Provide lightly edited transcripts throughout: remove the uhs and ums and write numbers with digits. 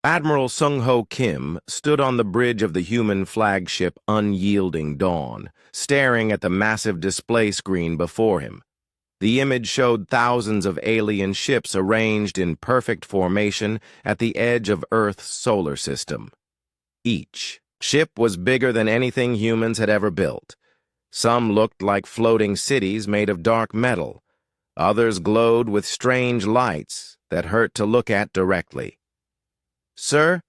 Admiral Sung-Ho Kim stood on the bridge of the human flagship Unyielding Dawn, staring at the massive display screen before him. The image showed thousands of alien ships arranged in perfect formation at the edge of Earth's solar system. Each ship was bigger than anything humans had ever built. Some looked like floating cities made of dark metal. Others glowed with strange lights that hurt to look at directly. "Sir,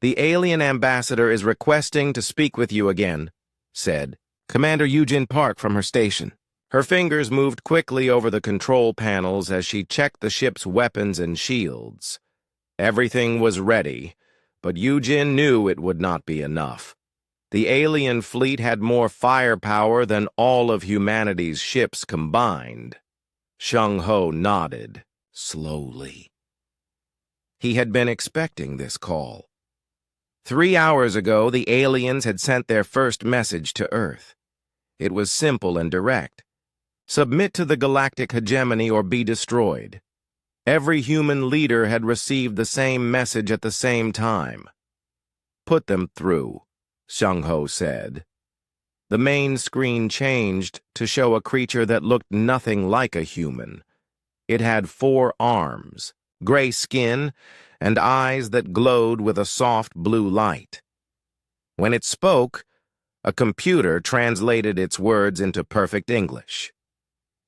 the alien ambassador is requesting to speak with you again," said Commander Eugene Park from her station. Her fingers moved quickly over the control panels as she checked the ship's weapons and shields. Everything was ready, but Eugene knew it would not be enough. The alien fleet had more firepower than all of humanity's ships combined. Sung-Ho nodded, slowly. He had been expecting this call. 3 hours ago, the aliens had sent their first message to Earth. It was simple and direct. Submit to the galactic hegemony or be destroyed. Every human leader had received the same message at the same time. "Put them through," Sung-Ho said. The main screen changed to show a creature that looked nothing like a human. It had 4 arms, gray skin, and eyes that glowed with a soft blue light. When it spoke, a computer translated its words into perfect English.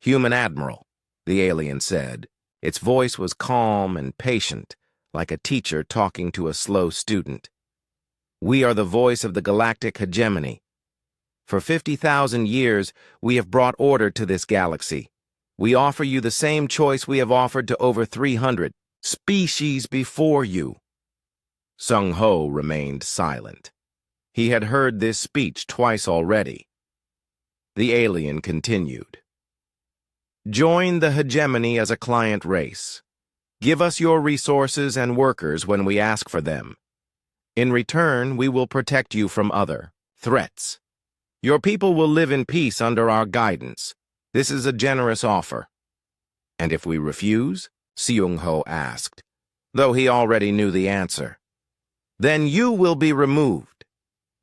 "Human Admiral," the alien said. Its voice was calm and patient, like a teacher talking to a slow student. "We are the voice of the galactic hegemony. For 50,000 years, we have brought order to this galaxy. We offer you the same choice we have offered to over 300 species before you." Sung-Ho remained silent. He had heard this speech twice already. The alien continued. "Join the hegemony as a client race. Give us your resources and workers when we ask for them. In return, we will protect you from other threats. Your people will live in peace under our guidance. This is a generous offer." "And if we refuse?" Sung-Ho asked, though he already knew the answer. "Then you will be removed.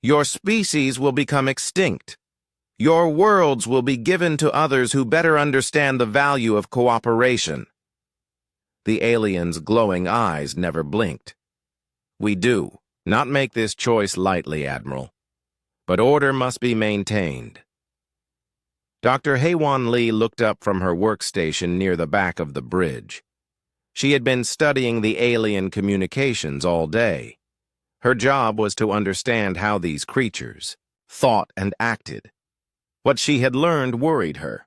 Your species will become extinct. Your worlds will be given to others who better understand the value of cooperation." The alien's glowing eyes never blinked. "We do not make this choice lightly, Admiral. But order must be maintained." Dr. Haewon Lee looked up from her workstation near the back of the bridge. She had been studying the alien communications all day. Her job was to understand how these creatures thought and acted. What she had learned worried her.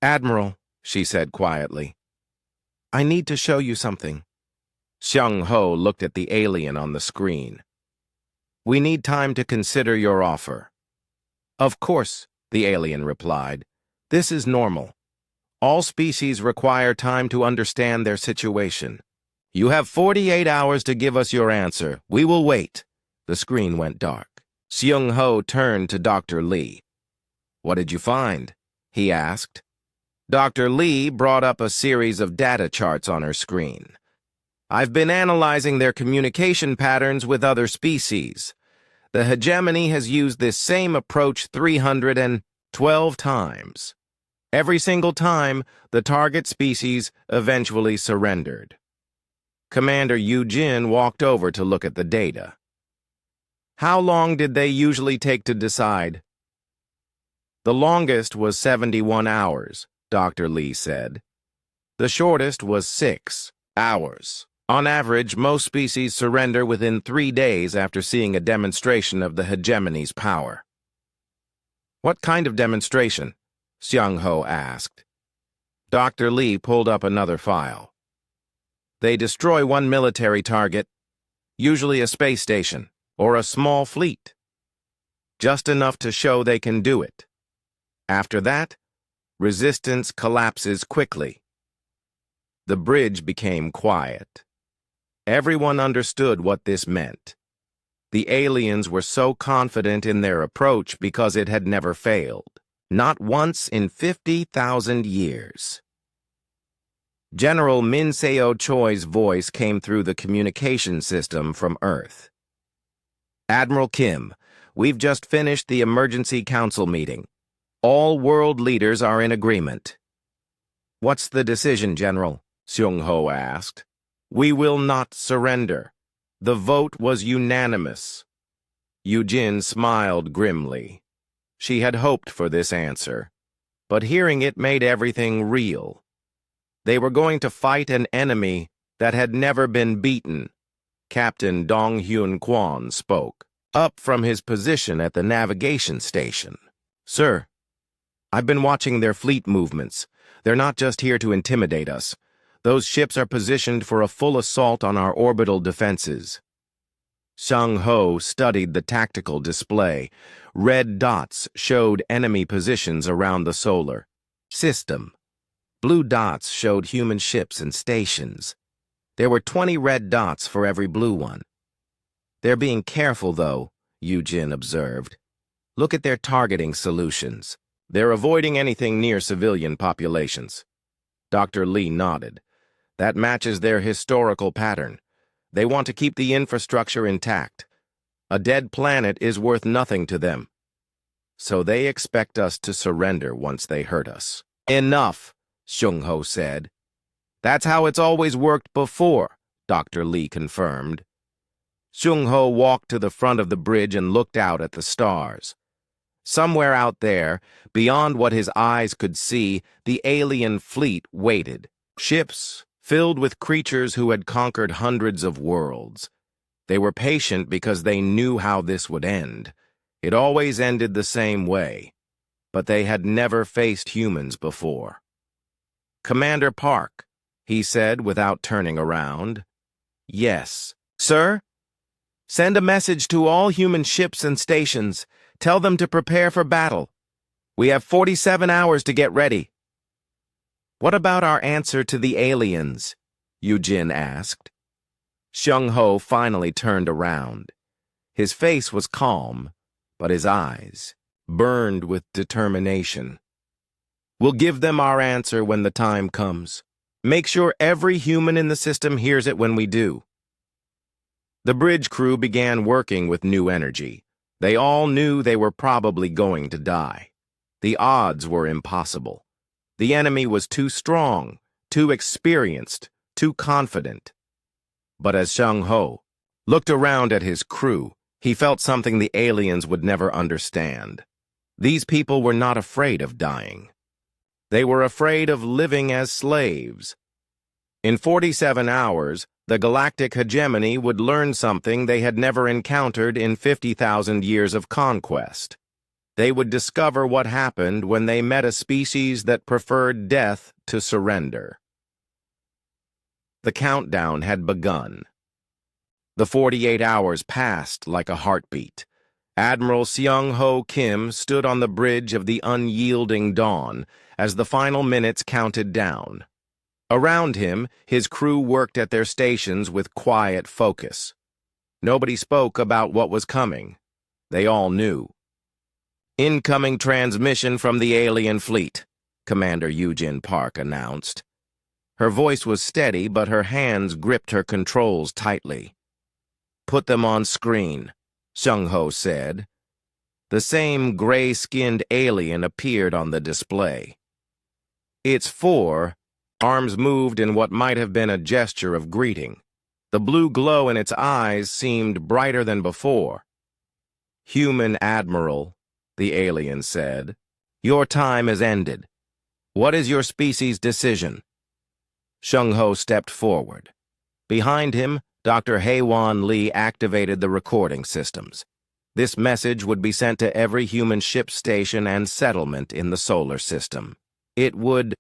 "Admiral," she said quietly, "I need to show you something." Sung-Ho looked at the alien on the screen. "We need time to consider your offer." "Of course," the alien replied. "This is normal. All species require time to understand their situation. You have 48 hours to give us your answer. We will wait." The screen went dark. Sung-Ho turned to Dr. Lee. "What did you find?" he asked. Dr. Lee brought up a series of data charts on her screen. "I've been analyzing their communication patterns with other species. The hegemony has used this same approach 312 times. Every single time, the target species eventually surrendered." Commander Eugene walked over to look at the data. "How long did they usually take to decide?" "The longest was 71 hours, Dr. Lee said. The shortest was 6 hours. On average, most species surrender within 3 days after seeing a demonstration of the hegemony's power." "What kind of demonstration?" Sung-Ho asked. Dr. Lee pulled up another file. "They destroy one military target, usually a space station or a small fleet. Just enough to show they can do it. After that, resistance collapses quickly." The bridge became quiet. Everyone understood what this meant. The aliens were so confident in their approach because it had never failed. Not once in 50,000 years. General Min Seo Choi's voice came through the communication system from Earth. Admiral Kim, we've just finished the emergency council meeting. All world leaders are in agreement. What's the decision, General? Seung-ho asked. We will not surrender. The vote was unanimous. Yujin smiled grimly. She had hoped for this answer, but hearing it made everything real. They were going to fight an enemy that had never been beaten. Captain Dong-hyun Kwon spoke, up from his position at the navigation station. Sir, I've been watching their fleet movements. They're not just here to intimidate us. Those ships are positioned for a full assault on our orbital defenses. Seung-ho studied the tactical display. Red dots showed enemy positions around the solar system. Blue dots showed human ships and stations. There were 20 red dots for every blue one. They're being careful, though, Yujin observed. Look at their targeting solutions. They're avoiding anything near civilian populations. Dr. Lee nodded. That matches their historical pattern. They want to keep the infrastructure intact. A dead planet is worth nothing to them. So they expect us to surrender once they hurt us. Enough, Seung-ho said. That's how it's always worked before, Dr. Lee confirmed. Seung-ho walked to the front of the bridge and looked out at the stars. Somewhere out there, beyond what his eyes could see, the alien fleet waited. Ships filled with creatures who had conquered hundreds of worlds. They were patient because they knew how this would end. It always ended the same way, but they had never faced humans before. Commander Park, he said without turning around. Yes. Sir? Send a message to all human ships and stations. Tell them to prepare for battle. We have 47 hours to get ready. What about our answer to the aliens? Yujin asked. Seung-ho finally turned around. His face was calm, but his eyes burned with determination. We'll give them our answer when the time comes. Make sure every human in the system hears it when we do. The bridge crew began working with new energy. They all knew they were probably going to die. The odds were impossible. The enemy was too strong, too experienced, too confident. But as Seung-ho looked around at his crew, he felt something the aliens would never understand. These people were not afraid of dying. They were afraid of living as slaves. In 47 hours, the galactic hegemony would learn something they had never encountered in 50,000 years of conquest. They would discover what happened when they met a species that preferred death to surrender. The countdown had begun. The 48 hours passed like a heartbeat. Admiral Seung-ho Kim stood on the bridge of the unyielding dawn as the final minutes counted down. Around him, his crew worked at their stations with quiet focus. Nobody spoke about what was coming. They all knew. Incoming transmission from the alien fleet, Commander Yujin Park announced. Her voice was steady, but her hands gripped her controls tightly. Put them on screen, Seung-ho said. The same gray-skinned alien appeared on the display. Its arms moved in what might have been a gesture of greeting. The blue glow in its eyes seemed brighter than before. Human Admiral, the alien said, your time has ended. What is your species' decision? Seung-ho stepped forward. Behind him, Dr. Haewon Lee activated the recording systems. This message would be sent to every human ship station and settlement in the solar system. It would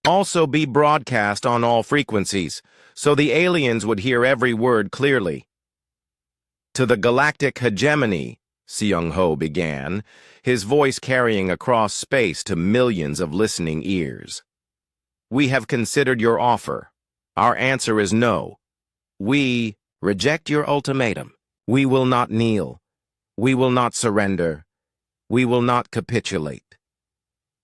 also be broadcast on all frequencies, so the aliens would hear every word clearly. To the galactic hegemony, Seung-ho began, his voice carrying across space to millions of listening ears. We have considered your offer. Our answer is no. We reject your ultimatum. We will not kneel. We will not surrender. We will not capitulate.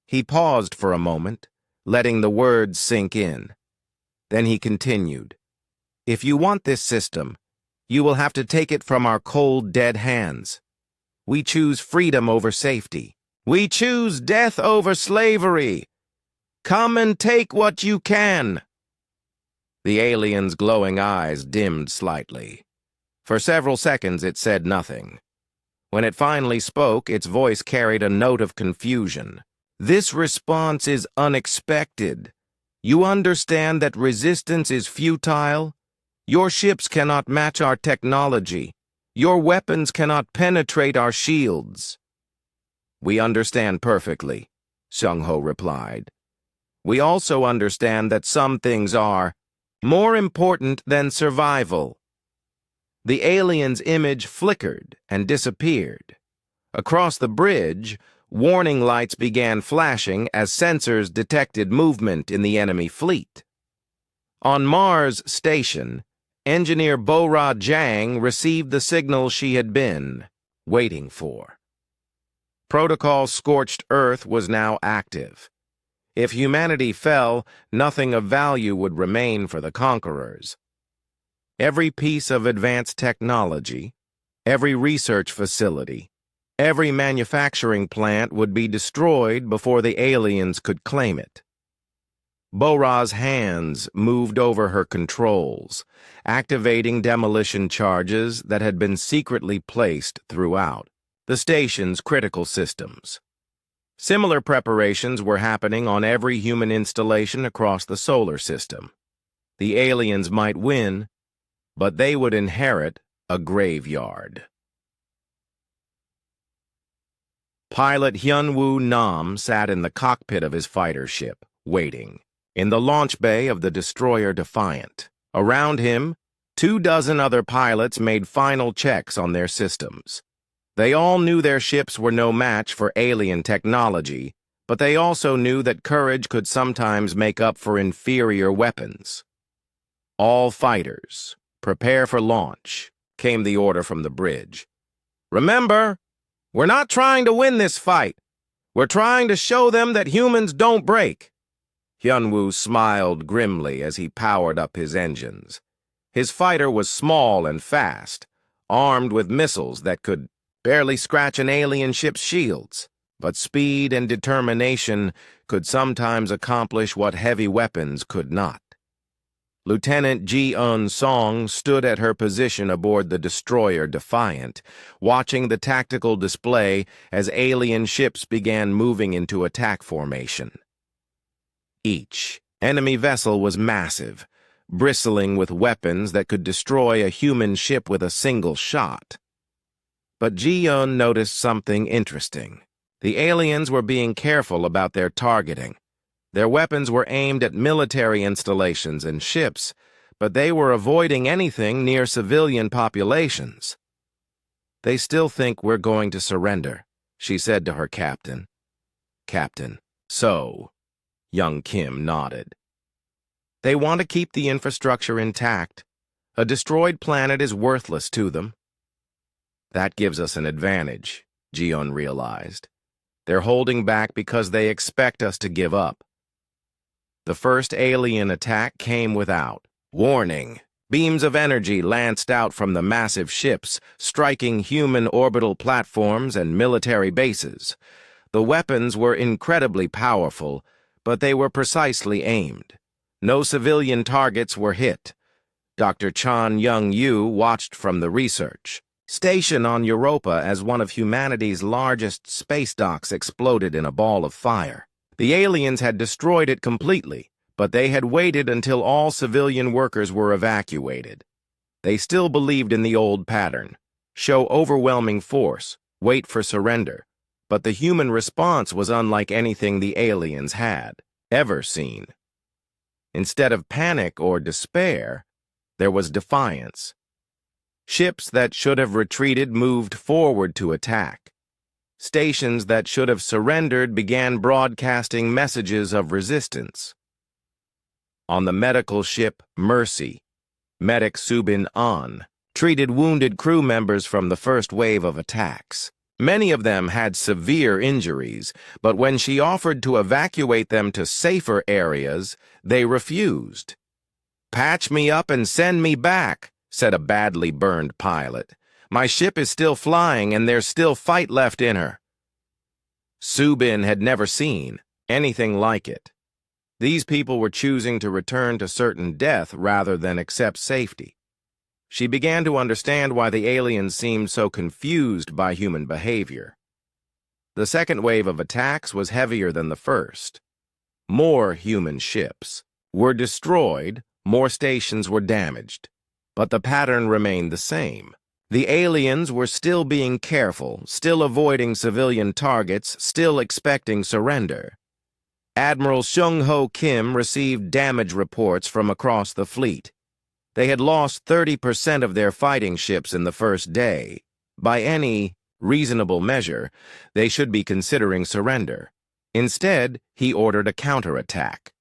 He paused for a moment, letting the words sink in. Then he continued, "If you want this system, you will have to take it from our cold, dead hands. We choose freedom over safety. We choose death over slavery. Come and take what you can." The alien's glowing eyes dimmed slightly. For several seconds it said nothing. When it finally spoke, its voice carried a note of confusion. "This response is unexpected. You understand that resistance is futile? Your ships cannot match our technology. Your weapons cannot penetrate our shields." "We understand perfectly," Seung-ho replied. "We also understand that some things are more important than survival." The alien's image flickered and disappeared. Across the bridge, warning lights began flashing as sensors detected movement in the enemy fleet. On Mars Station, engineer Bo-Ra Jang received the signal she had been waiting for. Protocol Scorched Earth was now active. If humanity fell, nothing of value would remain for the conquerors. Every piece of advanced technology, every research facility, every manufacturing plant would be destroyed before the aliens could claim it. Bo-Ra's hands moved over her controls, activating demolition charges that had been secretly placed throughout the station's critical systems. Similar preparations were happening on every human installation across the solar system. The aliens might win, but they would inherit a graveyard. Pilot Hyun-woo Nam sat in the cockpit of his fighter ship, waiting, in the launch bay of the destroyer Defiant. Around him, 24 other pilots made final checks on their systems. They all knew their ships were no match for alien technology, but they also knew that courage could sometimes make up for inferior weapons. "All fighters, prepare for launch," came the order from the bridge. "Remember, we're not trying to win this fight. We're trying to show them that humans don't break." Hyun-woo smiled grimly as he powered up his engines. His fighter was small and fast, armed with missiles that could barely scratch an alien ship's shields, but speed and determination could sometimes accomplish what heavy weapons could not. Lieutenant Ji-eun Song stood at her position aboard the destroyer Defiant, watching the tactical display as alien ships began moving into attack formation. Each enemy vessel was massive, bristling with weapons that could destroy a human ship with a single shot. But Ji-eun noticed something interesting. The aliens were being careful about their targeting. Their weapons were aimed at military installations and ships, but they were avoiding anything near civilian populations. "They still think we're going to surrender," she said to her captain. "Captain, so," young Kim nodded. "They want to keep the infrastructure intact. A destroyed planet is worthless to them." "That gives us an advantage," Ji-eun realized. "They're holding back because they expect us to give up." The first alien attack came without warning. Beams of energy lanced out from the massive ships, striking human orbital platforms and military bases. The weapons were incredibly powerful, but they were precisely aimed. No civilian targets were hit. Dr. Chan Young-yu watched from the research station on Europa as one of humanity's largest space docks exploded in a ball of fire. The aliens had destroyed it completely, but they had waited until all civilian workers were evacuated. They still believed in the old pattern: show overwhelming force, wait for surrender. But the human response was unlike anything the aliens had ever seen. Instead of panic or despair, there was defiance. Ships that should have retreated moved forward to attack. Stations that should have surrendered began broadcasting messages of resistance. On the medical ship Mercy, medic Subin An treated wounded crew members from the first wave of attacks. Many of them had severe injuries, but when she offered to evacuate them to safer areas, they refused. "Patch me up and send me back," said a badly burned pilot. "My ship is still flying and there's still fight left in her." Subin had never seen anything like it. These people were choosing to return to certain death rather than accept safety. She began to understand why the aliens seemed so confused by human behavior. The second wave of attacks was heavier than the first. More human ships were destroyed, more stations were damaged. But the pattern remained the same. The aliens were still being careful, still avoiding civilian targets, still expecting surrender. Admiral Sung-Ho Kim received damage reports from across the fleet. They had lost 30% of their fighting ships in the first day. By any reasonable measure, they should be considering surrender. Instead, he ordered a counterattack.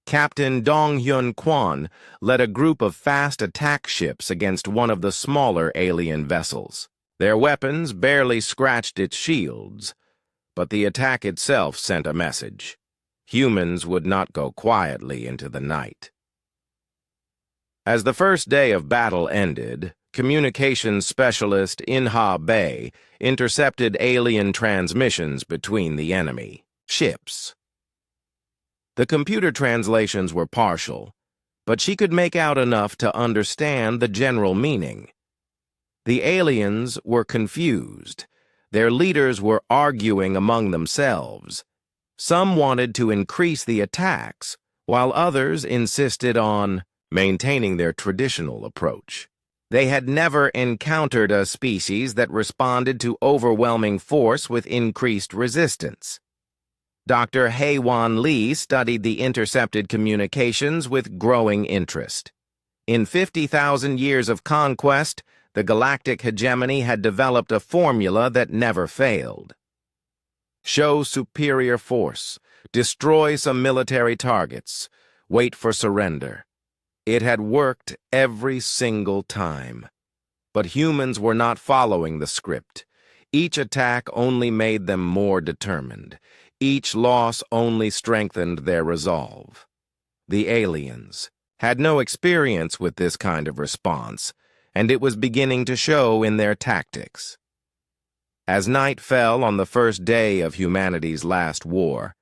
Captain Dong-Hyun Kwon led a group of fast attack ships against one of the smaller alien vessels. Their weapons barely scratched its shields, but the attack itself sent a message. Humans would not go quietly into the night. As the first day of battle ended, communications specialist In-ha Bae intercepted alien transmissions between the enemy ships. The computer translations were partial, but she could make out enough to understand the general meaning. The aliens were confused. Their leaders were arguing among themselves. Some wanted to increase the attacks, while others insisted on maintaining their traditional approach. They had never encountered a species that responded to overwhelming force with increased resistance. Dr. Haewon Lee studied the intercepted communications with growing interest. In 50,000 years of conquest, the galactic hegemony had developed a formula that never failed. Show superior force, destroy some military targets, wait for surrender. It had worked every single time. But humans were not following the script. Each attack only made them more determined. Each loss only strengthened their resolve. The aliens had no experience with this kind of response, and it was beginning to show in their tactics. As night fell on the first day of humanity's last war,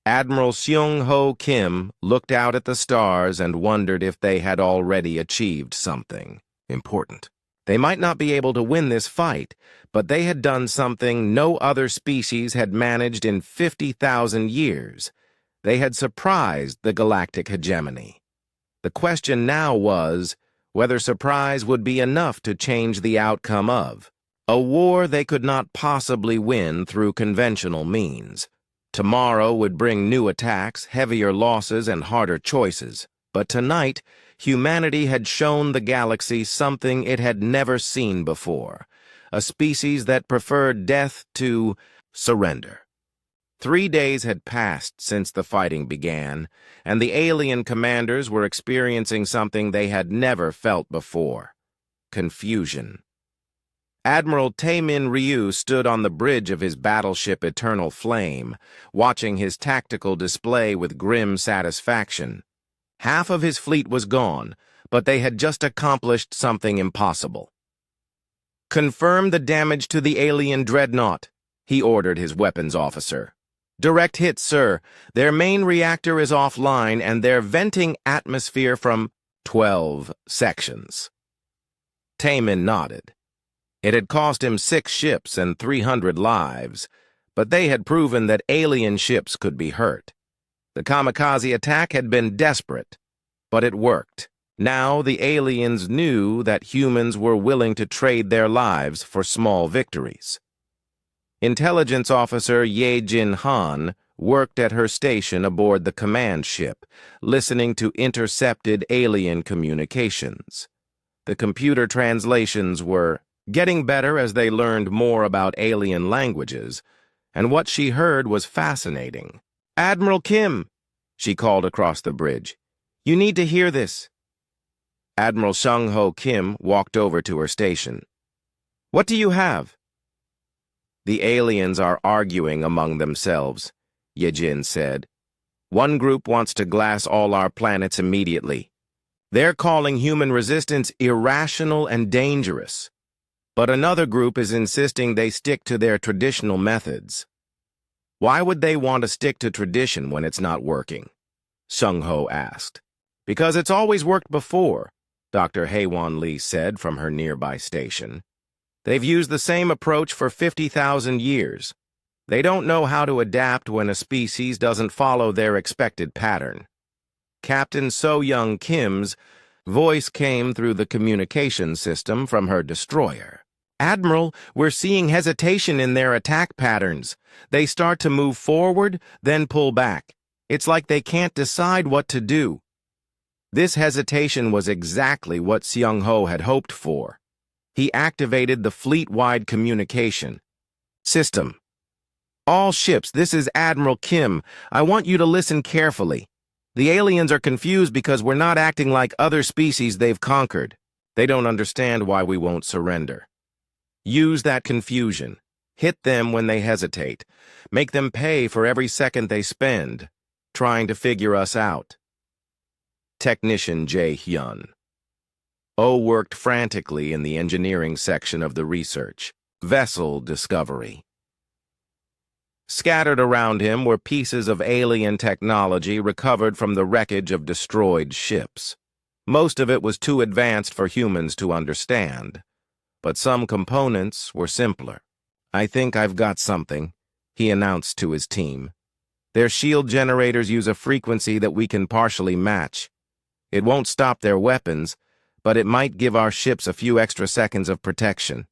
Admiral Sung-Ho Kim looked out at the stars and wondered if they had already achieved something important. They might not be able to win this fight, but they had done something no other species had managed in 50,000 years. They had surprised the galactic hegemony. The question now was whether surprise would be enough to change the outcome of a war they could not possibly win through conventional means. Tomorrow would bring new attacks, heavier losses, and harder choices. But tonight, humanity had shown the galaxy something it had never seen before, a species that preferred death to surrender. 3 days had passed since the fighting began, and the alien commanders were experiencing something they had never felt before: confusion. Admiral Taemin Ryu stood on the bridge of his battleship Eternal Flame, watching his tactical display with grim satisfaction. Half of his fleet was gone, but they had just accomplished something impossible. "Confirm the damage to the alien dreadnought," he ordered his weapons officer. "Direct hit, sir. Their main reactor is offline and they're venting atmosphere from 12 sections." Taemin nodded. It had cost him 6 ships and 300 lives, but they had proven that alien ships could be hurt. The kamikaze attack had been desperate, but it worked. Now the aliens knew that humans were willing to trade their lives for small victories. Intelligence officer Ye Jin Han worked at her station aboard the command ship, listening to intercepted alien communications. The computer translations were getting better as they learned more about alien languages, and what she heard was fascinating. "Admiral Kim," she called across the bridge, "you need to hear this." Admiral Sung-Ho Kim walked over to her station. "What do you have?" "The aliens are arguing among themselves," Yejin said. "One group wants to glass all our planets immediately. They're calling human resistance irrational and dangerous. But another group is insisting they stick to their traditional methods. Why would they want to stick to tradition when it's not working? Sung-ho asked. Because it's always worked before, Dr. Haewon Lee said from her nearby station. They've used the same approach for 50,000 years. They don't know how to adapt when a species doesn't follow their expected pattern. Captain So-young Kim's voice came through the communication system from her destroyer. Admiral, we're seeing hesitation in their attack patterns. They start to move forward, then pull back. It's like they can't decide what to do. This hesitation was exactly what Seung-ho had hoped for. He activated the fleet-wide communication system. All ships, this is Admiral Kim. I want you to listen carefully. The aliens are confused because we're not acting like other species they've conquered. They don't understand why we won't surrender. Use that confusion. Hit them when they hesitate. Make them pay for every second they spend trying to figure us out. Technician Jae-hyun. Oh worked frantically in the engineering section of the research. Vessel discovery. Scattered around him were pieces of alien technology recovered from the wreckage of destroyed ships. Most of it was too advanced for humans to understand, but some components were simpler. I think I've got something, he announced to his team. Their shield generators use a frequency that we can partially match. It won't stop their weapons, but it might give our ships a few extra seconds of protection.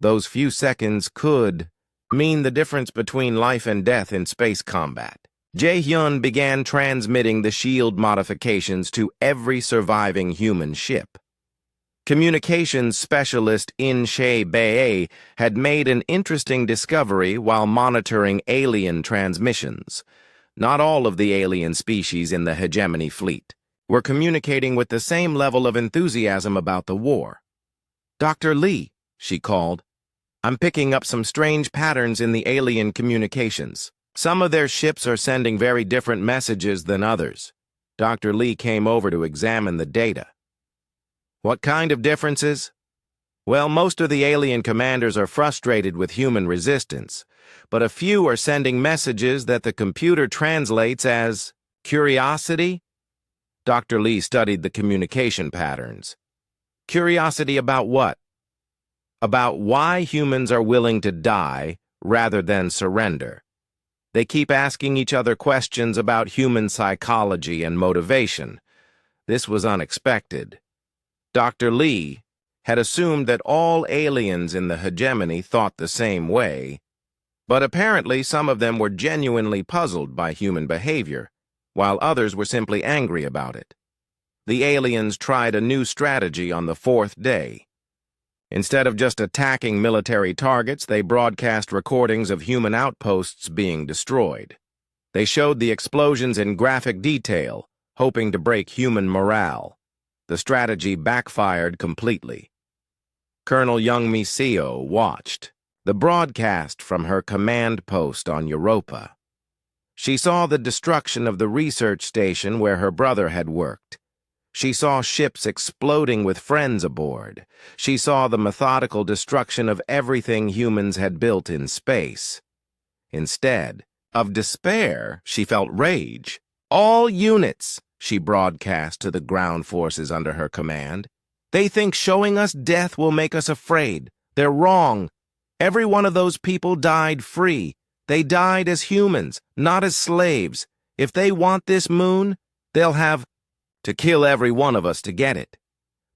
Those few seconds could mean the difference between life and death in space combat. Jae-hyun began transmitting the shield modifications to every surviving human ship. Communications specialist In Shae-bae had made an interesting discovery while monitoring alien transmissions. Not all of the alien species in the hegemony fleet were communicating with the same level of enthusiasm about the war. Dr. Lee, she called. I'm picking up some strange patterns in the alien communications. Some of their ships are sending very different messages than others. Dr. Lee came over to examine the data. What kind of differences? Well, most of the alien commanders are frustrated with human resistance, but a few are sending messages that the computer translates as curiosity. Dr. Lee studied the communication patterns. Curiosity about what? About why humans are willing to die rather than surrender. They keep asking each other questions about human psychology and motivation. This was unexpected. Dr. Lee had assumed that all aliens in the hegemony thought the same way, but apparently some of them were genuinely puzzled by human behavior, while others were simply angry about it. The aliens tried a new strategy on the fourth day. Instead of just attacking military targets, they broadcast recordings of human outposts being destroyed. They showed the explosions in graphic detail, hoping to break human morale. The strategy backfired completely. Colonel Young Mi-seo watched the broadcast from her command post on Europa. She saw the destruction of the research station where her brother had worked. She saw ships exploding with friends aboard. She saw the methodical destruction of everything humans had built in space. Instead of despair, she felt rage. All units, she broadcast to the ground forces under her command. They think showing us death will make us afraid. They're wrong. Every one of those people died free. They died as humans, not as slaves. If they want this moon, they'll have to kill every one of us to get it.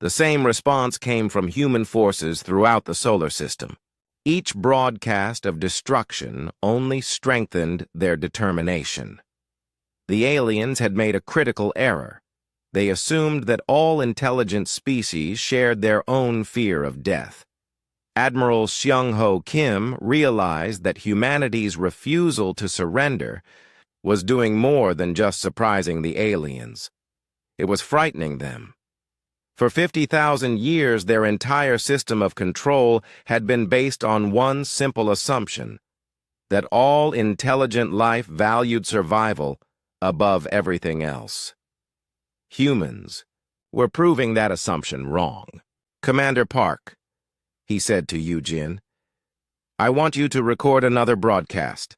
The same response came from human forces throughout the solar system. Each broadcast of destruction only strengthened their determination. The aliens had made a critical error. They assumed that all intelligent species shared their own fear of death. Admiral Seung-ho Kim realized that humanity's refusal to surrender was doing more than just surprising the aliens. It was frightening them. For 50,000 years, their entire system of control had been based on one simple assumption, that all intelligent life valued survival above everything else. Humans We're proving that assumption wrong. Commander Park, he said to Yujin, I want you to record another broadcast.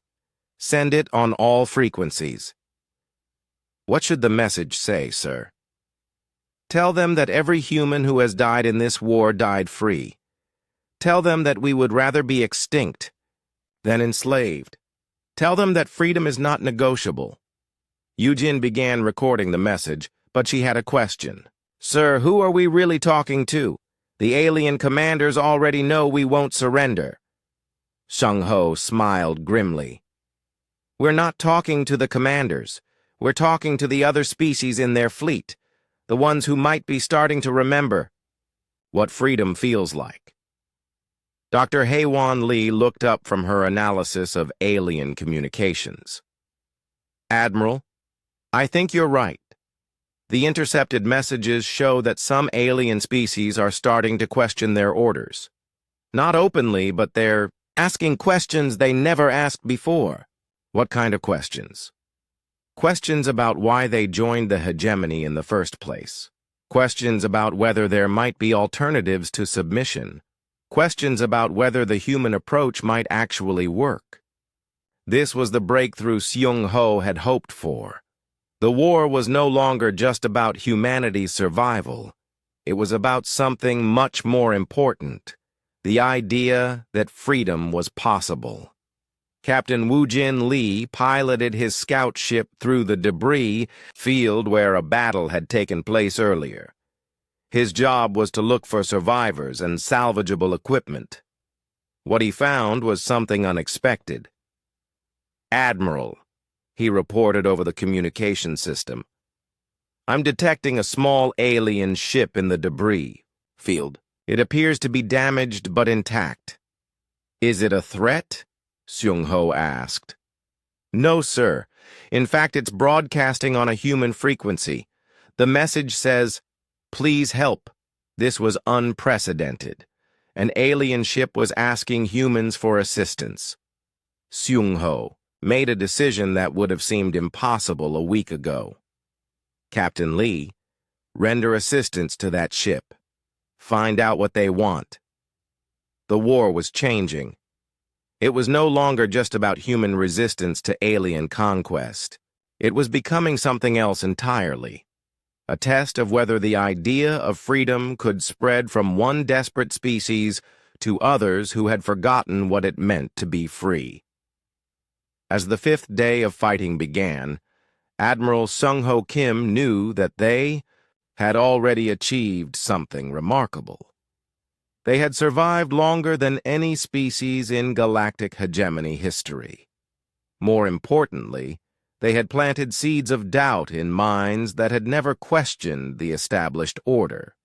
Send it on all frequencies. What should the message say, sir? Tell them that every human who has died in this war died free. Tell them that we would rather be extinct than enslaved. Tell them that freedom is not negotiable. Yujin began recording the message, but she had a question. Sir, who are we really talking to? The alien commanders already know we won't surrender. Sheng-Ho smiled grimly. We're not talking to the commanders. We're talking to the other species in their fleet, the ones who might be starting to remember what freedom feels like. Dr. Haewon Lee looked up from her analysis of alien communications. Admiral, I think you're right. The intercepted messages show that some alien species are starting to question their orders. Not openly, but they're asking questions they never asked before. What kind of questions? Questions about why they joined the hegemony in the first place. Questions about whether there might be alternatives to submission. Questions about whether the human approach might actually work. This was the breakthrough Seung-Ho had hoped for. The war was no longer just about humanity's survival. It was about something much more important, the idea that freedom was possible. Captain Woo-Jin Lee piloted his scout ship through the debris field where a battle had taken place earlier. His job was to look for survivors and salvageable equipment. What he found was something unexpected. Admiral, he reported over the communication system. I'm detecting a small alien ship in the debris field. It appears to be damaged but intact. Is it a threat? Seung-Ho asked. No, sir. In fact, it's broadcasting on a human frequency. The message says, please help. This was unprecedented. An alien ship was asking humans for assistance. Seung-Ho made a decision that would have seemed impossible a week ago. Captain Lee, render assistance to that ship. Find out what they want. The war was changing. It was no longer just about human resistance to alien conquest. It was becoming something else entirely. A test of whether the idea of freedom could spread from one desperate species to others who had forgotten what it meant to be free. As the fifth day of fighting began, Admiral Sung-Ho Kim knew that they had already achieved something remarkable. They had survived longer than any species in galactic hegemony history. More importantly, they had planted seeds of doubt in minds that had never questioned the established order.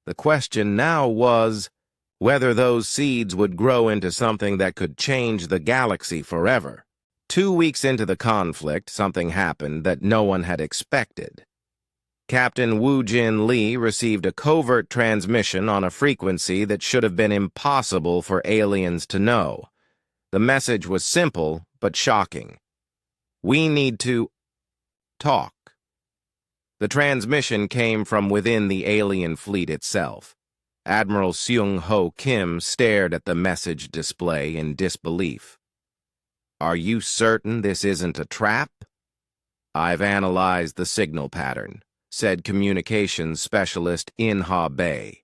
The question now was whether those seeds would grow into something that could change the galaxy forever. 2 weeks into the conflict, something happened that no one had expected. Captain Woo-Jin Lee received a covert transmission on a frequency that should have been impossible for aliens to know. The message was simple but shocking. We need to talk. The transmission came from within the alien fleet itself. Admiral Seung-Ho Kim stared at the message display in disbelief. Are you certain this isn't a trap? I've analyzed the signal pattern, said communications specialist In-Ha Bei.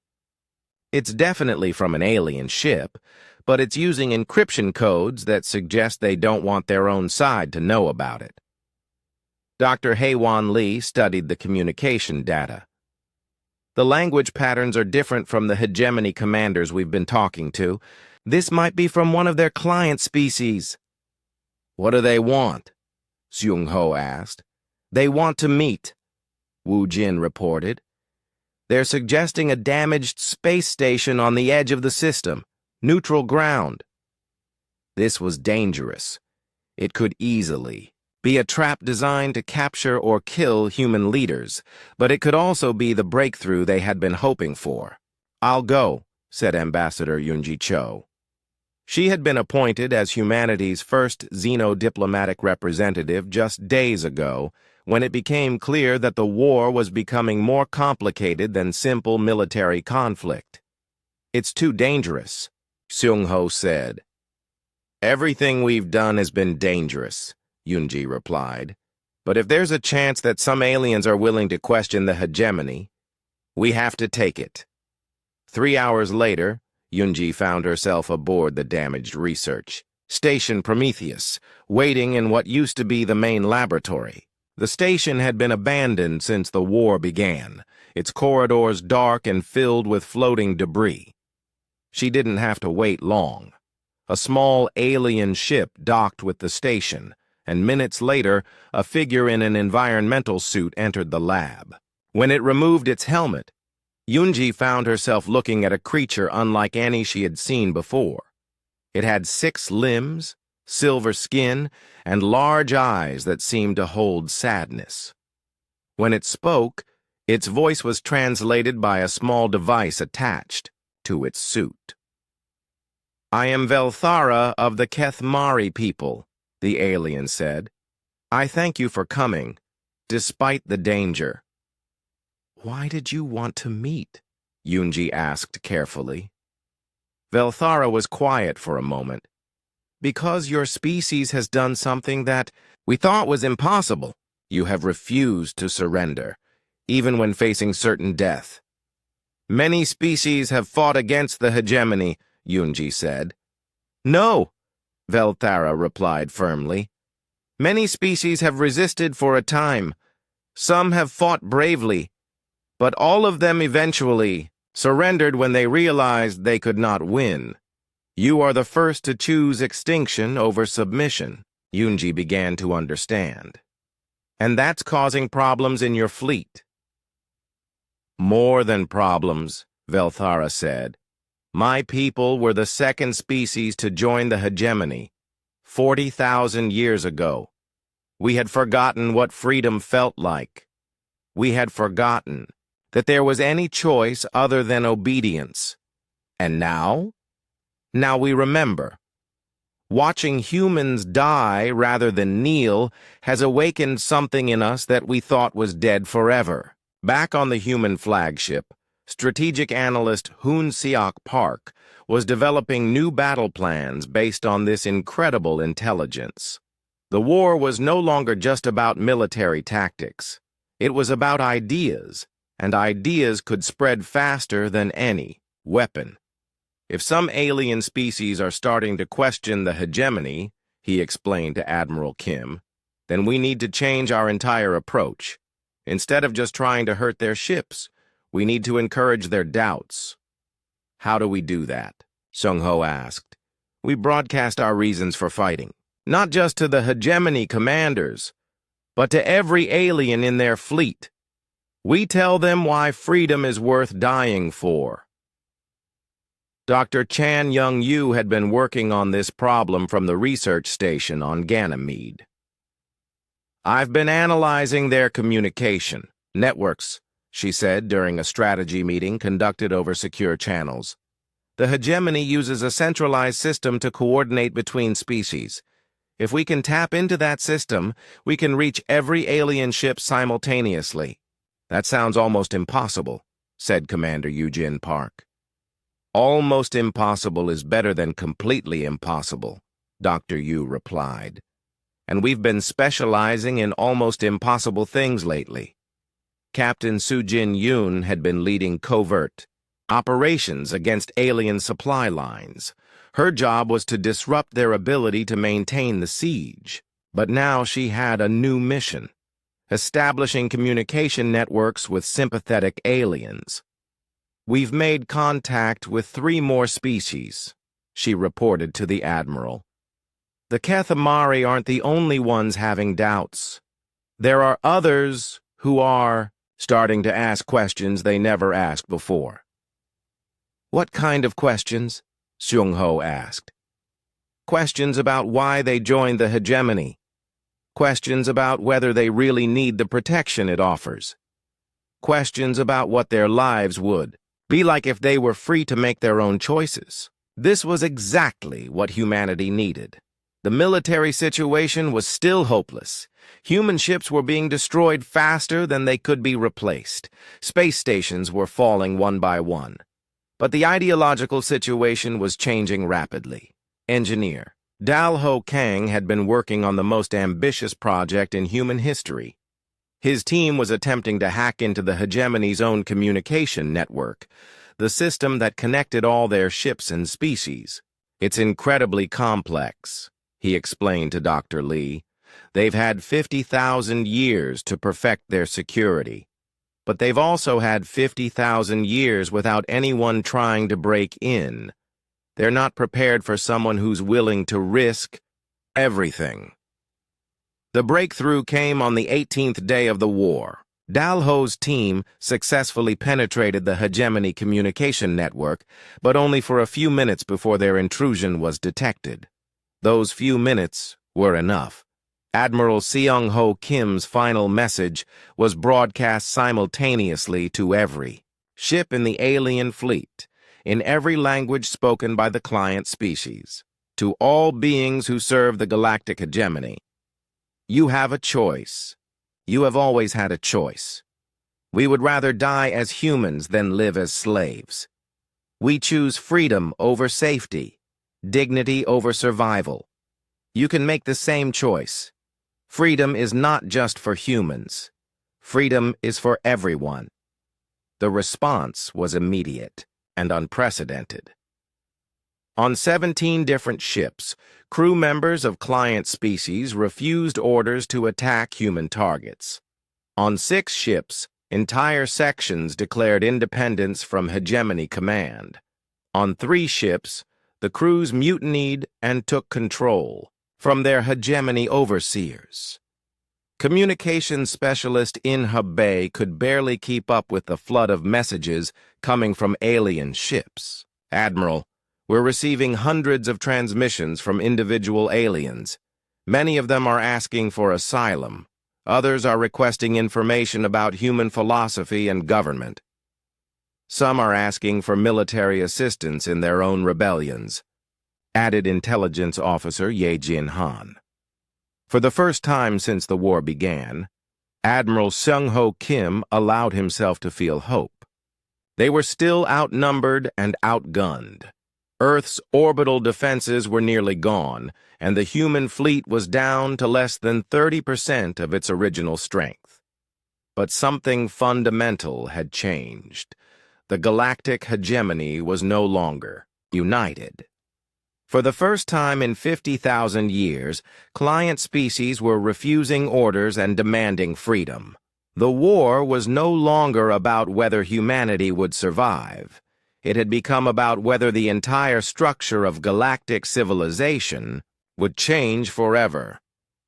It's definitely from an alien ship, but it's using encryption codes that suggest they don't want their own side to know about it. Dr. Haewon Lee studied the communication data. The language patterns are different from the hegemony commanders we've been talking to. This might be from one of their client species. What do they want? Seung-Ho asked. They want to meet, Woo-Jin reported. They're suggesting a damaged space station on the edge of the system, neutral ground. This was dangerous. It could easily be a trap designed to capture or kill human leaders, but it could also be the breakthrough they had been hoping for. I'll go, said Ambassador Yoonji Cho. She had been appointed as humanity's first xeno-diplomatic representative just days ago when it became clear that the war was becoming more complicated than simple military conflict. "It's too dangerous," Seung-ho said. "Everything we've done has been dangerous," Yoon-ji replied. "But if there's a chance that some aliens are willing to question the hegemony, we have to take it." 3 hours later, Yoon-ji found herself aboard the damaged research station Prometheus, waiting in what used to be the main laboratory. The station had been abandoned since the war began, its corridors dark and filled with floating debris. She didn't have to wait long. A small alien ship docked with the station, and minutes later, a figure in an environmental suit entered the lab. When it removed its helmet, Yoon-ji found herself looking at a creature unlike any she had seen before. It had 6 limbs, silver skin, and large eyes that seemed to hold sadness. When it spoke, its voice was translated by a small device attached to its suit. "I am Velthara of the Kethmari people," the alien said. "I thank you for coming, despite the danger." "Why did you want to meet?" Yoon-ji asked carefully. Velthara was quiet for a moment. "Because your species has done something that we thought was impossible. You have refused to surrender, even when facing certain death." "Many species have fought against the hegemony," Yoon-ji said. "No," Velthara replied firmly. "Many species have resisted for a time. Some have fought bravely, but all of them eventually surrendered when they realized they could not win. You are the first to choose extinction over submission." Yoon-ji began to understand. "And that's causing problems in your fleet." "More than problems," Velthara said. "My people were the second species to join the hegemony 40,000 years ago. We had forgotten what freedom felt like. We had forgotten that there was any choice other than obedience. And now? Now we remember. Watching humans die rather than kneel has awakened something in us that we thought was dead forever." Back on the human flagship, strategic analyst Hoon Seok Park was developing new battle plans based on this incredible intelligence. The war was no longer just about military tactics. It was about ideas, and ideas could spread faster than any weapon. "If some alien species are starting to question the hegemony," he explained to Admiral Kim, "then we need to change our entire approach. Instead of just trying to hurt their ships, we need to encourage their doubts." "How do we do that?" Seung-ho asked. "We broadcast our reasons for fighting, not just to the hegemony commanders, but to every alien in their fleet. We tell them why freedom is worth dying for." Dr. Chan Young-yu had been working on this problem from the research station on Ganymede. "I've been analyzing their communication networks," she said during a strategy meeting conducted over secure channels. "The hegemony uses a centralized system to coordinate between species. If we can tap into that system, we can reach every alien ship simultaneously." "That sounds almost impossible," said Commander Eugene Park. "Almost impossible is better than completely impossible," Dr. Yu replied. "And we've been specializing in almost impossible things lately." Captain Soo-jin Yoon had been leading covert operations against alien supply lines. Her job was to disrupt their ability to maintain the siege. But now she had a new mission: establishing communication networks with sympathetic aliens. "We've made contact with 3 more species," she reported to the Admiral. "The Kethmari aren't the only ones having doubts. There are others who are starting to ask questions they never asked before." "What kind of questions?" Seung-ho asked. "Questions about why they joined the hegemony. Questions about whether they really need the protection it offers. Questions about what their lives would be like if they were free to make their own choices." This was exactly what humanity needed. The military situation was still hopeless. Human ships were being destroyed faster than they could be replaced. Space stations were falling one by one. But the ideological situation was changing rapidly. Engineer Dal Ho Kang had been working on the most ambitious project in human history. His team was attempting to hack into the hegemony's own communication network, the system that connected all their ships and species. It's incredibly complex, he explained to Dr. Lee. They've had 50,000 years to perfect their security. But they've also had 50,000 years without anyone trying to break in. They're not prepared for someone who's willing to risk everything. The breakthrough came on the 18th day of the war. Dal Ho's team successfully penetrated the hegemony communication network, but only for a few minutes before their intrusion was detected. Those few minutes were enough. Admiral Seung Ho Kim's final message was broadcast simultaneously to every ship in the alien fleet, in every language spoken by the client species, to all beings who serve the galactic hegemony. You have a choice. You have always had a choice. We would rather die as humans than live as slaves. We choose freedom over safety, dignity over survival. You can make the same choice. Freedom is not just for humans. Freedom is for everyone. The response was immediate and unprecedented. On 17 different ships, crew members of client species refused orders to attack human targets. On 6 ships, entire sections declared independence from hegemony command. On 3 ships, the crews mutinied and took control from their hegemony overseers. Communications specialist In Hebei could barely keep up with the flood of messages coming from alien ships. Admiral, we're receiving hundreds of transmissions from individual aliens. Many of them are asking for asylum. Others are requesting information about human philosophy and government. Some are asking for military assistance in their own rebellions, added intelligence officer Ye Jin Han. For the first time since the war began, Admiral Seung Ho Kim allowed himself to feel hope. They were still outnumbered and outgunned. Earth's orbital defenses were nearly gone, and the human fleet was down to less than 30% of its original strength. But something fundamental had changed. The galactic hegemony was no longer united. For the first time in 50,000 years, client species were refusing orders and demanding freedom. The war was no longer about whether humanity would survive. It had become about whether the entire structure of galactic civilization would change forever.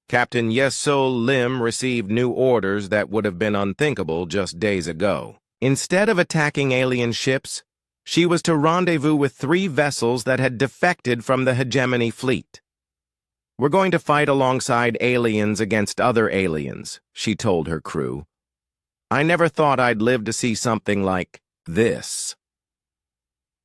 Captain Yesol Lim received new orders that would have been unthinkable just days ago. Instead of attacking alien ships, she was to rendezvous with 3 vessels that had defected from the hegemony fleet. We're going to fight alongside aliens against other aliens, she told her crew. I never thought I'd live to see something like this.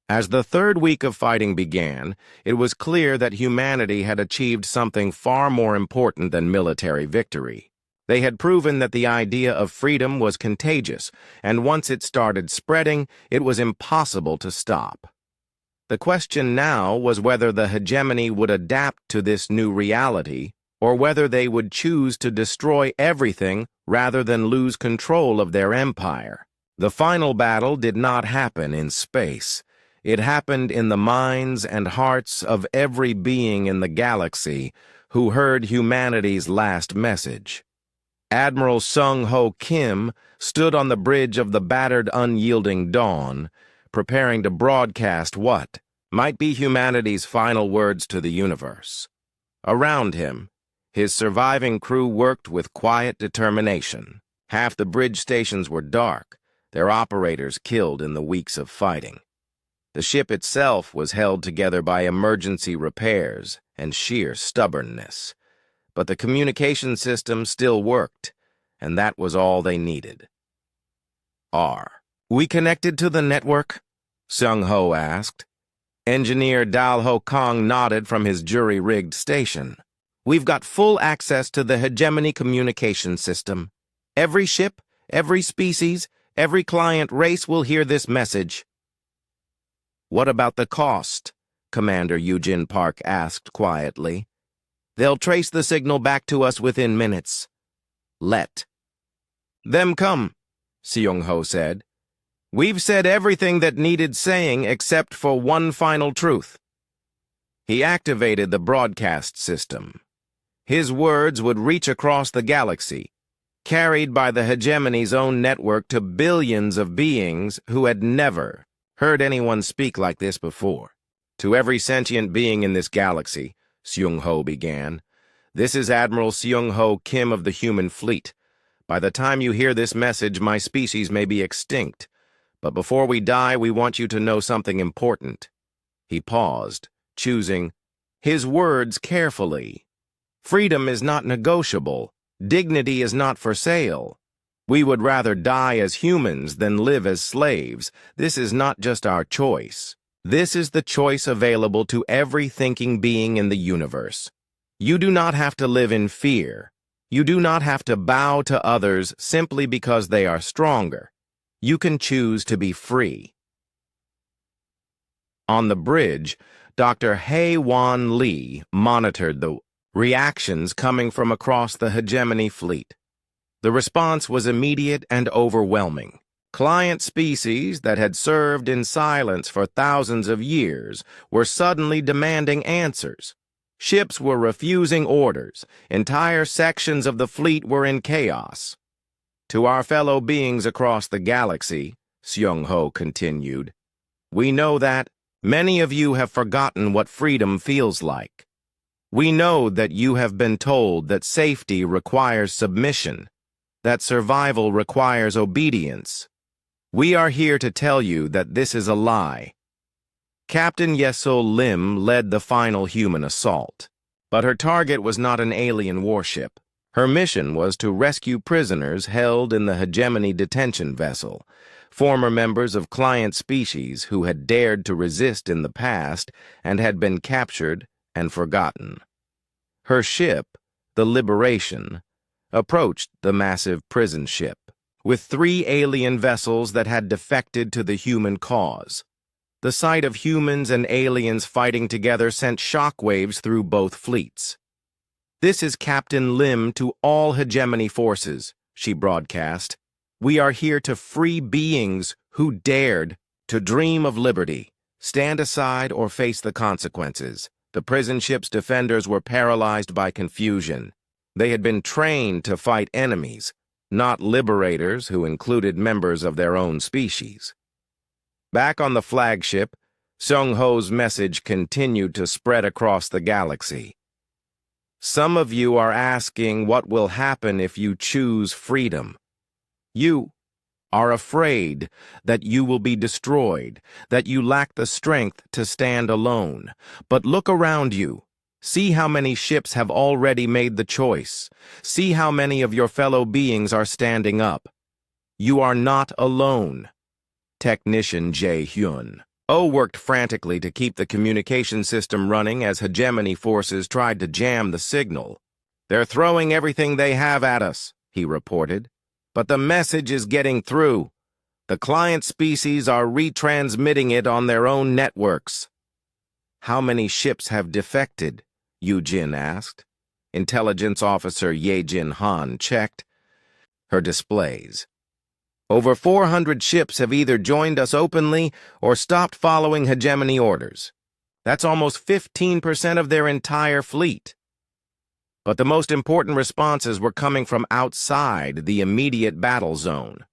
As the 3rd week of fighting began, it was clear that humanity had achieved something far more important than military victory. They had proven that the idea of freedom was contagious, and once it started spreading, it was impossible to stop. The question now was whether the hegemony would adapt to this new reality, or whether they would choose to destroy everything rather than lose control of their empire. The final battle did not happen in space. It happened in the minds and hearts of every being in the galaxy who heard humanity's last message. Admiral Seung Ho Kim stood on the bridge of the battered, unyielding Dawn, preparing to broadcast what might be humanity's final words to the universe. Around him, his surviving crew worked with quiet determination. Half the bridge stations were dark, their operators killed in the weeks of fighting. The ship itself was held together by emergency repairs and sheer stubbornness. But the communication system still worked, and that was all they needed. We connected to the network? Seung Ho asked. Engineer Dal Ho Kong nodded from his jury-rigged station. We've got full access to the hegemony communication system. Every ship, every species, every client race will hear this message. What about the cost? Commander Eugene Park asked quietly. They'll trace the signal back to us within minutes. Let them come, Seung-ho said. We've said everything that needed saying except for one final truth. He activated the broadcast system. His words would reach across the galaxy, carried by the hegemony's own network to billions of beings who had never heard anyone speak like this before. To every sentient being in this galaxy, Seung-ho began, this is Admiral Seung-ho Kim of the human fleet. By the time you hear this message, my species may be extinct. But before we die, we want you to know something important. He paused, choosing his words carefully. Freedom is not negotiable. Dignity is not for sale. We would rather die as humans than live as slaves. This is not just our choice. This is the choice available to every thinking being in the universe. You do not have to live in fear. You do not have to bow to others simply because they are stronger. You can choose to be free. On the bridge, Dr. Hae-Won Lee monitored the reactions coming from across the hegemony fleet. The response was immediate and overwhelming. Client species that had served in silence for thousands of years were suddenly demanding answers. Ships were refusing orders. Entire sections of the fleet were in chaos. To our fellow beings across the galaxy, Seung-ho continued, we know that many of you have forgotten what freedom feels like. We know that you have been told that safety requires submission, that survival requires obedience. We are here to tell you that this is a lie. Captain Yeso Lim led the final human assault, but her target was not an alien warship. Her mission was to rescue prisoners held in the hegemony detention vessel, former members of client species who had dared to resist in the past and had been captured and forgotten. Her ship, the Liberation, approached the massive prison ship, with 3 alien vessels that had defected to the human cause. The sight of humans and aliens fighting together sent shockwaves through both fleets. This is Captain Lim to all hegemony forces, she broadcast. We are here to free beings who dared to dream of liberty, stand aside or face the consequences. The prison ship's defenders were paralyzed by confusion. They had been trained to fight enemies, not liberators who included members of their own species. Back on the flagship, Seung-ho's message continued to spread across the galaxy. Some of you are asking what will happen if you choose freedom. You are afraid that you will be destroyed, that you lack the strength to stand alone. But look around you. See how many ships have already made the choice. See how many of your fellow beings are standing up. You are not alone. Technician Jae-hyun worked frantically to keep the communication system running as hegemony forces tried to jam the signal. They're throwing everything they have at us, he reported. But the message is getting through. The client species are retransmitting it on their own networks. How many ships have defected? Yoo-jin asked. Intelligence Officer Ye-jin Han checked her displays. Over 400 ships have either joined us openly or stopped following hegemony orders. That's almost 15% of their entire fleet. But the most important responses were coming from outside the immediate battle zone.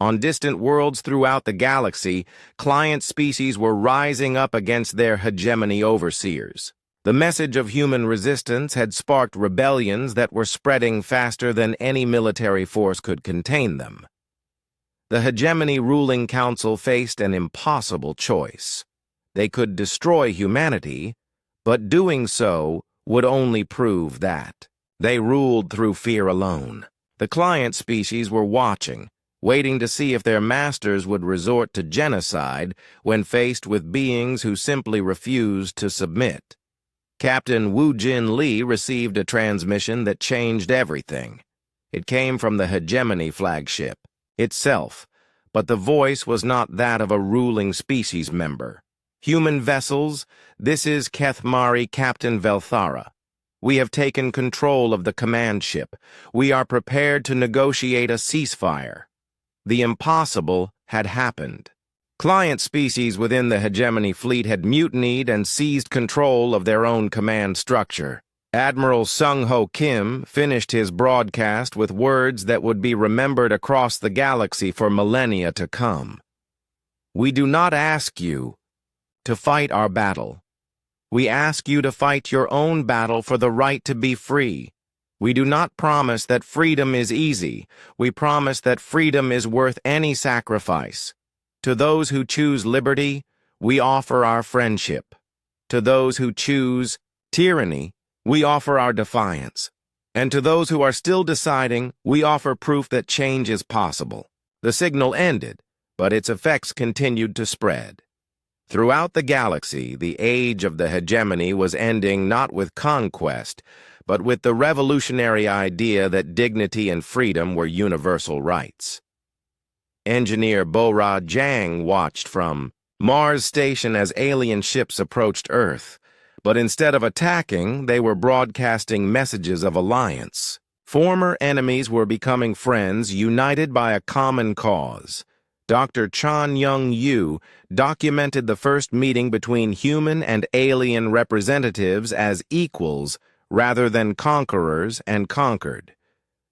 On distant worlds throughout the galaxy, client species were rising up against their hegemony overseers. The message of human resistance had sparked rebellions that were spreading faster than any military force could contain them. The hegemony ruling council faced an impossible choice. They could destroy humanity, but doing so would only prove that. They ruled through fear alone. The client species were watching, waiting to see if their masters would resort to genocide when faced with beings who simply refused to submit. Captain Wu Jin Lee received a transmission that changed everything. It came from the Hegemony flagship itself, but the voice was not that of a ruling species member. Human vessels, this is Kethmari Captain Velthara. We have taken control of the command ship. We are prepared to negotiate a ceasefire. The impossible had happened. Client species within the Hegemony fleet had mutinied and seized control of their own command structure. Admiral Sung-Ho Kim finished his broadcast with words that would be remembered across the galaxy for millennia to come. We do not ask you to fight our battle. We ask you to fight your own battle for the right to be free. We do not promise that freedom is easy. We promise that freedom is worth any sacrifice. To those who choose liberty, we offer our friendship. To those who choose tyranny, we offer our defiance. And to those who are still deciding, we offer proof that change is possible. The signal ended, but its effects continued to spread. Throughout the galaxy, the age of the hegemony was ending not with conquest, but with the revolutionary idea that dignity and freedom were universal rights. Engineer Bora Jang watched from Mars Station as alien ships approached Earth, but instead of attacking, they were broadcasting messages of alliance. Former enemies were becoming friends, united by a common cause. Dr. Chan Young-yu documented the first meeting between human and alien representatives as equals rather than conquerors and conquered.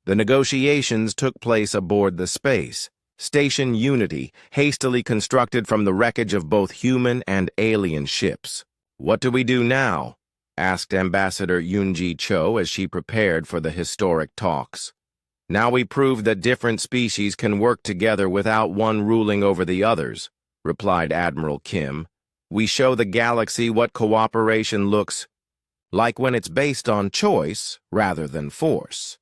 The negotiations took place aboard the space Station Unity, hastily constructed from the wreckage of both human and alien ships. "What do we do now?" asked Ambassador Yoonji Cho as she prepared for the historic talks. "Now we prove that different species can work together without one ruling over the others," replied Admiral Kim. "We show the galaxy what cooperation looks like when it's based on choice rather than force."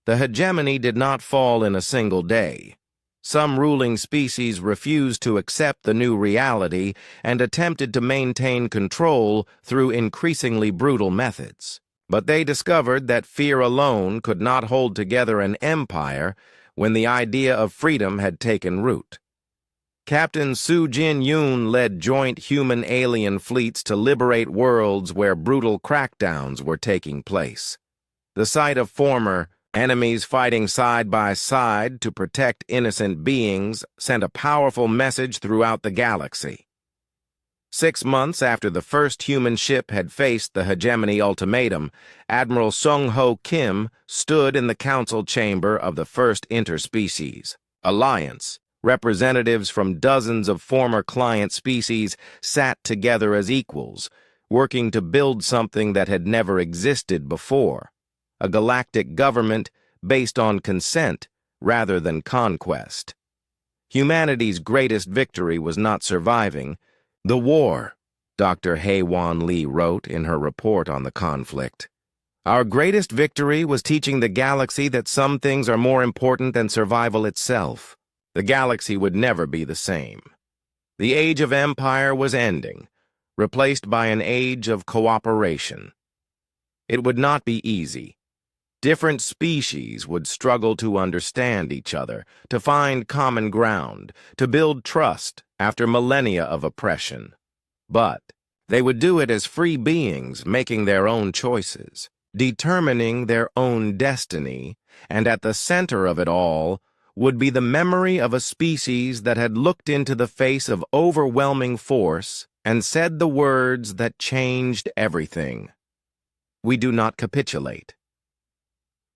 The hegemony did not fall in a single day. Some ruling species refused to accept the new reality and attempted to maintain control through increasingly brutal methods. But they discovered that fear alone could not hold together an empire when the idea of freedom had taken root. Captain Su Jin-yoon led joint human-alien fleets to liberate worlds where brutal crackdowns were taking place. The sight of former enemies fighting side by side to protect innocent beings sent a powerful message throughout the galaxy. 6 months after the first human ship had faced the hegemony ultimatum, Admiral Sung-Ho Kim stood in the council chamber of the First Interspecies Alliance. Representatives from dozens of former client species sat together as equals, working to build something that had never existed before. A galactic government based on consent rather than conquest. Humanity's greatest victory was not surviving the war, Dr. Hae-Won Lee wrote in her report on the conflict. Our greatest victory was teaching the galaxy that some things are more important than survival itself. The galaxy would never be the same. The age of empire was ending, replaced by an age of cooperation. It would not be easy. Different species would struggle to understand each other, to find common ground, to build trust after millennia of oppression. But they would do it as free beings, making their own choices, determining their own destiny, and at the center of it all would be the memory of a species that had looked into the face of overwhelming force and said the words that changed everything. We do not capitulate.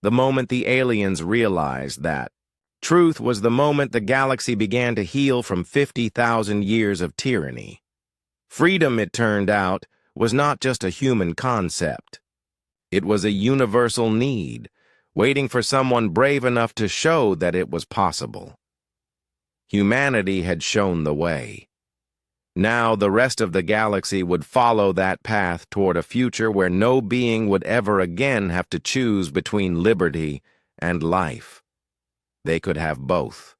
The moment the aliens realized that truth was the moment the galaxy began to heal from 50,000 years of tyranny. Freedom, it turned out, was not just a human concept. It was a universal need, waiting for someone brave enough to show that it was possible. Humanity had shown the way. Now the rest of the galaxy would follow that path toward a future where no being would ever again have to choose between liberty and life. They could have both.